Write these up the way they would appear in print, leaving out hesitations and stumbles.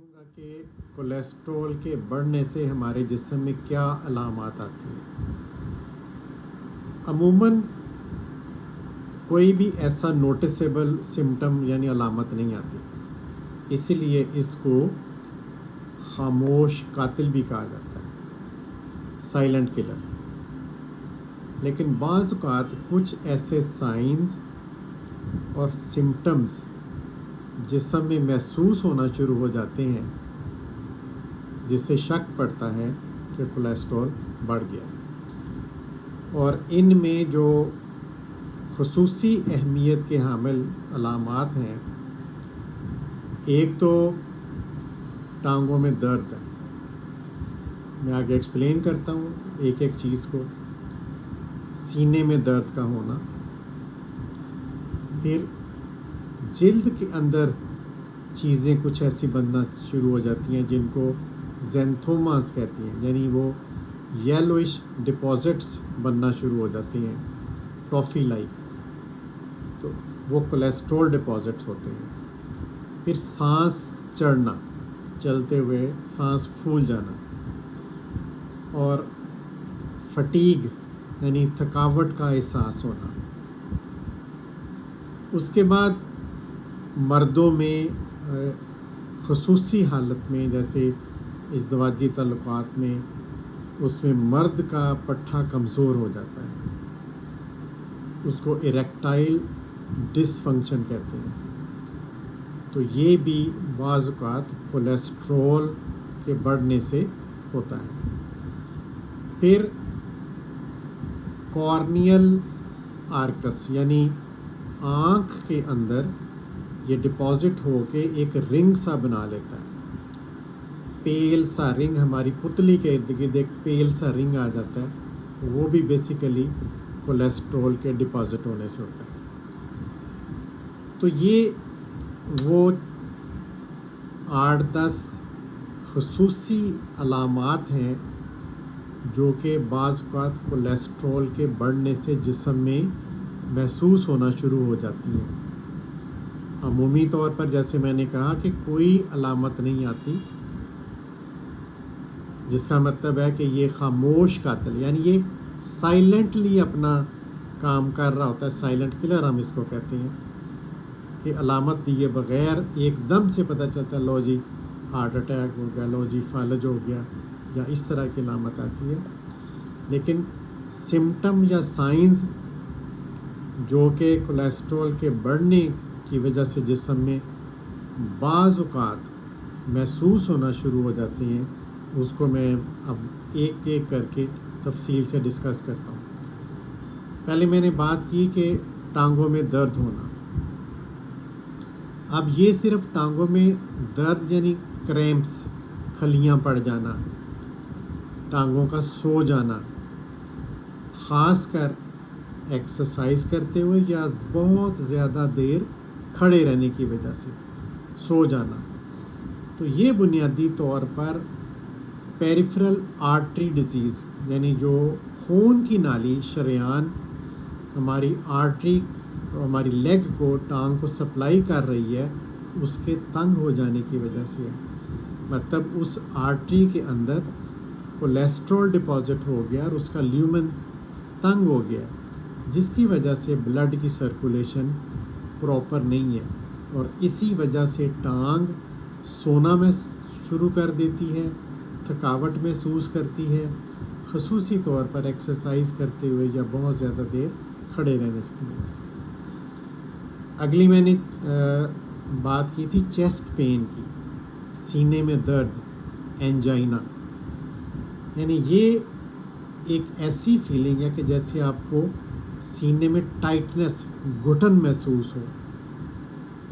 بتاؤں گا کہ کولیسٹرول کے بڑھنے سے ہمارے جسم میں کیا علامات آتی ہیں۔ عموماً کوئی بھی ایسا نوٹسیبل سمٹم یعنی علامت نہیں آتی، اسی لیے اس کو خاموش قاتل بھی کہا جاتا ہے، سائلنٹ کلر۔ لیکن بعض اوقات کچھ ایسے سائنز اور سمٹمز جسم میں محسوس ہونا شروع ہو جاتے ہیں جس سے شک پڑتا ہے کہ کولیسٹرول بڑھ گیا ہے، اور ان میں جو خصوصی اہمیت کے حامل علامات ہیں، ایک تو ٹانگوں میں درد ہے۔ میں آگے ایکسپلین کرتا ہوں ایک ایک چیز کو۔ سینے میں درد کا ہونا، پھر جلد کے اندر چیزیں کچھ ایسی بننا شروع ہو جاتی ہیں جن کو زینتھوماز کہتی ہیں، یعنی وہ یلوئش ڈپازٹس بننا شروع ہو جاتی ہیں، ٹافی لائک، تو وہ کولیسٹرول ڈپازٹس ہوتے ہیں۔ پھر سانس چڑھنا، چلتے ہوئے سانس پھول جانا، اور فٹیگ یعنی تھکاوٹ کا احساس ہونا۔ اس کے بعد مردوں میں خصوصی حالت میں، جیسے ازدواجی تعلقات میں، اس میں مرد کا پٹھا کمزور ہو جاتا ہے، اس کو اریکٹائل ڈس فنکشن کہتے ہیں۔ تو یہ بھی بعض اوقات کولیسٹرول کے بڑھنے سے ہوتا ہے۔ پھر کارنیل آرکس یعنی آنکھ کے اندر یہ ڈپازٹ ہو کے ایک رنگ سا بنا لیتا ہے، پیل سا رنگ، ہماری پتلی کے ارد گرد ایک پیل سا رنگ آ جاتا ہے، وہ بھی بیسیکلی کولیسٹرول کے ڈپازٹ ہونے سے ہوتا ہے۔ تو یہ وہ 8-10 خصوصی علامات ہیں جو کہ بعض اوقات کولیسٹرول کے بڑھنے سے جسم میں محسوس ہونا شروع ہو جاتی ہیں۔ عمومی طور پر جیسے میں نے کہا کہ کوئی علامت نہیں آتی، جس کا مطلب ہے کہ یہ خاموش قاتل، یعنی یہ سائلنٹلی اپنا کام کر رہا ہوتا ہے، سائلنٹ کلر ہم اس کو کہتے ہیں، کہ علامت دیے بغیر ایک دم سے پتہ چلتا ہے لو جی ہارٹ اٹیک ہو گیا، لو جی فالج ہو گیا، یا اس طرح کی علامت آتی ہے۔ لیکن سمٹم یا سائنز جو کہ کولیسٹرول کے بڑھنے کی وجہ سے جسم میں بعض اوقات محسوس ہونا شروع ہو جاتے ہیں، اس کو میں اب ایک ایک کر کے تفصیل سے ڈسکس کرتا ہوں۔ پہلے میں نے بات کی کہ ٹانگوں میں درد ہونا۔ اب یہ صرف ٹانگوں میں درد یعنی کریمپس، کھلیاں پڑ جانا، ٹانگوں کا سو جانا، خاص کر ایکسرسائز کرتے ہوئے یا بہت زیادہ دیر کھڑے رہنے کی وجہ سے سو جانا، تو یہ بنیادی طور پر پیریفرل آرٹری ڈیزیز، یعنی جو خون کی نالی شریان ہماری آرٹری، ہماری لیگ کو، ٹانگ کو سپلائی کر رہی ہے، اس کے تنگ ہو جانے کی وجہ سے ہے۔ مطلب اس آرٹری کے اندر کولیسٹرول ڈپازٹ ہو گیا اور اس کا لیومن تنگ ہو گیا، جس کی وجہ سے بلڈ کی سرکولیشن پراپر نہیں ہے، اور اسی وجہ سے ٹانگ سونا میں شروع کر دیتی ہے، تھکاوٹ محسوس کرتی ہے، خصوصی طور پر ایکسرسائز کرتے ہوئے یا بہت زیادہ دیر کھڑے رہنے کی وجہ سے۔ اگلی میں نے بات کی تھی چیسٹ پین کی، سینے میں درد، اینجائنا، یعنی یہ ایک ایسی فیلنگ ہے کہ جیسے آپ کو سینے میں ٹائٹنس، گھٹن محسوس ہو،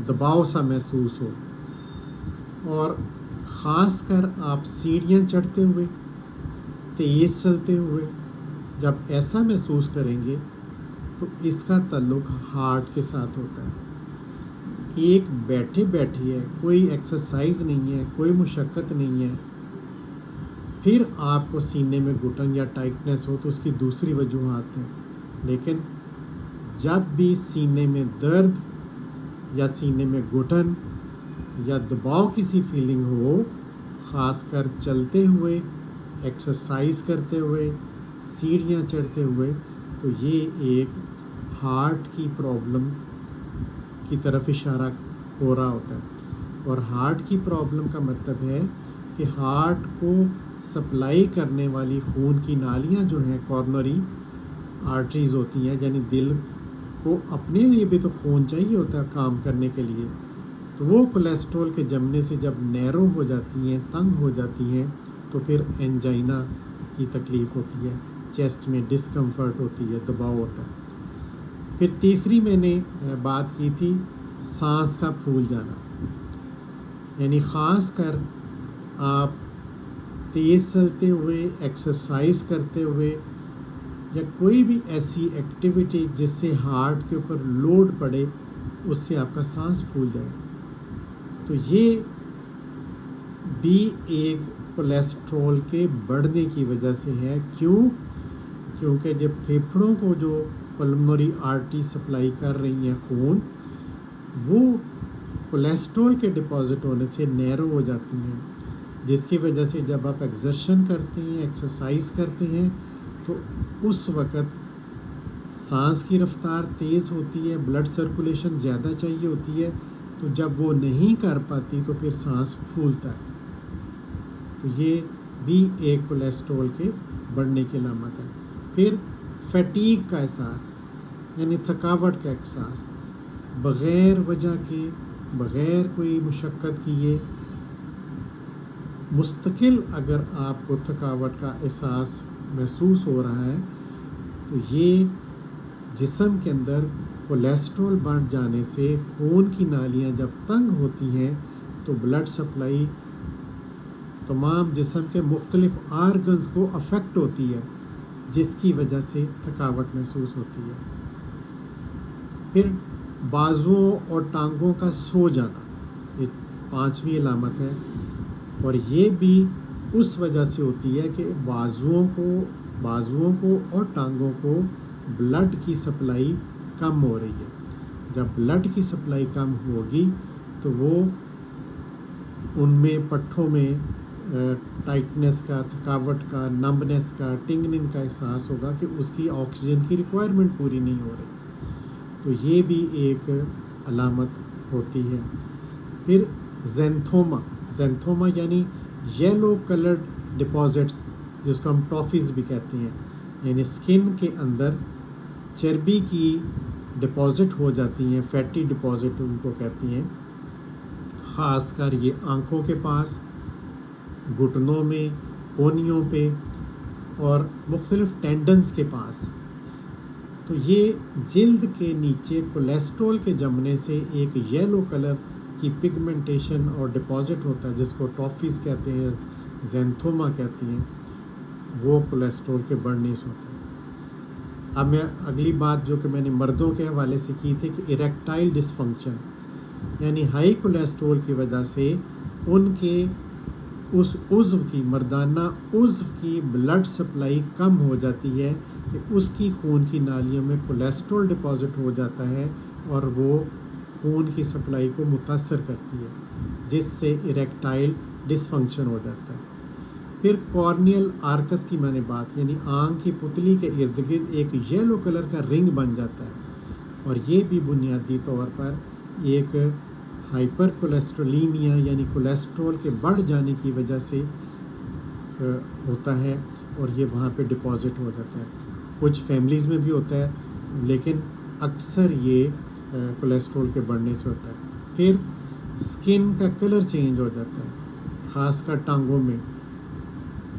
دباؤ سا محسوس ہو، اور خاص کر آپ سیڑھیاں چڑھتے ہوئے، تیز چلتے ہوئے جب ایسا محسوس کریں گے تو اس کا تعلق ہارٹ کے ساتھ ہوتا ہے۔ ایک بیٹھے بیٹھے ہے، کوئی ایکسرسائز نہیں ہے، کوئی مشقت نہیں ہے، پھر آپ کو سینے میں گھٹن یا ٹائٹنس ہو تو اس کی دوسری وجوہات ہیں۔ لیکن جب بھی سینے میں درد یا سینے میں گھٹن یا دباؤ کی سی فیلنگ ہو، خاص کر چلتے ہوئے، ایکسرسائز کرتے ہوئے، سیڑھیاں چڑھتے ہوئے، تو یہ ایک ہارٹ کی پرابلم کی طرف اشارہ ہو رہا ہوتا ہے۔ اور ہارٹ کی پرابلم کا مطلب ہے کہ ہارٹ کو سپلائی کرنے والی خون کی نالیاں جو ہیں کارنری آرٹریز ہوتی ہیں، یعنی دل کو اپنے لیے بھی تو خون چاہیے ہوتا ہے کام کرنے کے لیے، تو وہ کولیسٹرول کے جمنے سے جب نیرو ہو جاتی ہیں، تنگ ہو جاتی ہیں، تو پھر انجائنا کی تکلیف ہوتی ہے، چیسٹ میں ڈسکمفرٹ ہوتی ہے، دباؤ ہوتا ہے۔ پھر تیسری میں نے بات کی تھی سانس کا پھول جانا، یعنی خاص کر آپ تیز چلتے ہوئے، ایکسرسائز کرتے ہوئے، یا کوئی بھی ایسی ایکٹیویٹی جس سے ہارٹ کے اوپر لوڈ پڑے، اس سے آپ کا سانس پھول جائے، تو یہ بھی ایک کولیسٹرول کے بڑھنے کی وجہ سے ہے۔ کیونکہ جب پھیپھڑوں کو جو پلمونری آرٹری سپلائی کر رہی ہیں خون، وہ کولیسٹرول کے ڈپازٹ ہونے سے نیرو ہو جاتی ہیں، جس کی وجہ سے جب آپ ایگزرشن کرتے ہیں، ایکسرسائز کرتے ہیں، تو اس وقت سانس کی رفتار تیز ہوتی ہے، بلڈ سرکولیشن زیادہ چاہیے ہوتی ہے، تو جب وہ نہیں کر پاتی تو پھر سانس پھولتا ہے، تو یہ بھی ایک کولیسٹرول کے بڑھنے کی علامت ہے۔ پھر فیٹیگ کا احساس، یعنی تھکاوٹ کا احساس، بغیر وجہ کے، بغیر کوئی مشقت کیے مستقل اگر آپ کو تھکاوٹ کا احساس محسوس ہو رہا ہے، تو یہ جسم کے اندر کولیسٹرول بڑھ جانے سے خون کی نالیاں جب تنگ ہوتی ہیں تو بلڈ سپلائی تمام جسم کے مختلف آرگنز کو افیکٹ ہوتی ہے، جس کی وجہ سے تھکاوٹ محسوس ہوتی ہے۔ پھر بازوؤں اور ٹانگوں کا سو جانا، یہ پانچویں علامت ہے، اور یہ بھی اس وجہ سے ہوتی ہے کہ بازوؤں کو اور ٹانگوں کو بلڈ کی سپلائی کم ہو رہی ہے۔ جب بلڈ کی سپلائی کم ہوگی تو وہ ان میں پٹھوں میں ٹائٹنس کا، تھکاوٹ کا، نمبنس کا، ٹنگنگ کا احساس ہوگا کہ اس کی آکسیجن کی ریکوائرمنٹ پوری نہیں ہو رہی، تو یہ بھی ایک علامت ہوتی ہے۔ پھر زینتھوما یعنی یلو کلرڈ ڈپازٹس، جس کو ہم ٹافیز بھی کہتے ہیں، یعنی سکن کے اندر چربی کی ڈپازٹ ہو جاتی ہیں، فیٹی ڈپازٹ ان کو کہتی ہیں، خاص کر یہ آنکھوں کے پاس، گھٹنوں میں، کونیوں پہ اور مختلف ٹینڈنز کے پاس۔ تو یہ جلد کے نیچے کولیسٹرول کے جمنے سے ایک یلو کلر کی پگمنٹیشن اور ڈپازٹ ہوتا ہے، جس کو ٹافیز کہتے ہیں، زینتھوما کہتی ہیں، وہ کولیسٹرول کے بڑھنے سے ہوتا ہے۔ اب میں اگلی بات جو کہ میں نے مردوں کے حوالے سے کی تھی کہ اریکٹائل ڈسفنکشن، یعنی ہائی کولیسٹرول کی وجہ سے ان کے اس عضو کی، مردانہ عضو کی بلڈ سپلائی کم ہو جاتی ہے کہ اس کی خون کی نالیوں میں کولیسٹرول ڈپازٹ ہو جاتا ہے اور وہ خون کی سپلائی کو متاثر کرتی ہے، جس سے اریکٹائل ڈسفنکشن ہو جاتا ہے۔ پھر کارنیل آرکس کی میں نے بات، یعنی آنکھ کی پتلی کے ارد گرد ایک یلو کلر کا رنگ بن جاتا ہے، اور یہ بھی بنیادی طور پر ایک ہائپر کولیسٹرولیمیا یعنی کولیسٹرول کے بڑھ جانے کی وجہ سے ہوتا ہے، اور یہ وہاں پہ ڈپازٹ ہو جاتا ہے۔ کچھ فیملیز میں بھی ہوتا ہے، لیکن اکثر یہ کولیسٹرول کے بڑھنے سے ہوتا ہے۔ پھر سکن کا کلر چینج ہو جاتا ہے، خاص کر ٹانگوں میں،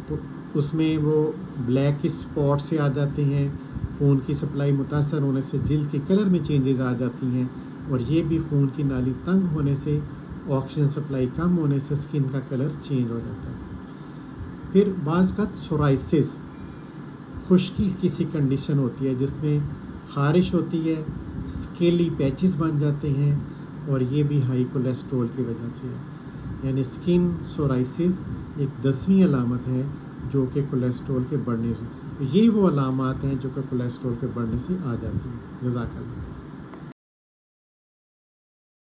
تو اس میں وہ بلیک اسپاٹ سے آ جاتے ہیں، خون کی سپلائی متاثر ہونے سے جلد کے کلر میں چینجز آ جاتی ہیں، اور یہ بھی خون کی نالی تنگ ہونے سے، آکسیجن سپلائی کم ہونے سے سکن کا کلر چینج ہو جاتا ہے۔ پھر بعض کا سورائسس، خشکی کسی کنڈیشن ہوتی ہے جس میں خارش ہوتی ہے، اسکیلی پیچز بن جاتے ہیں، اور یہ بھی ہائی کولیسٹرول کی وجہ سے ہے، یعنی سکن سورائسس ایک 10ویں علامت ہے جو کہ کولیسٹرول کے بڑھنے سے، یہ وہ علامات ہیں جو کہ کولیسٹرول کے بڑھنے سے آ جاتی ہیں۔ جزاک اللہ۔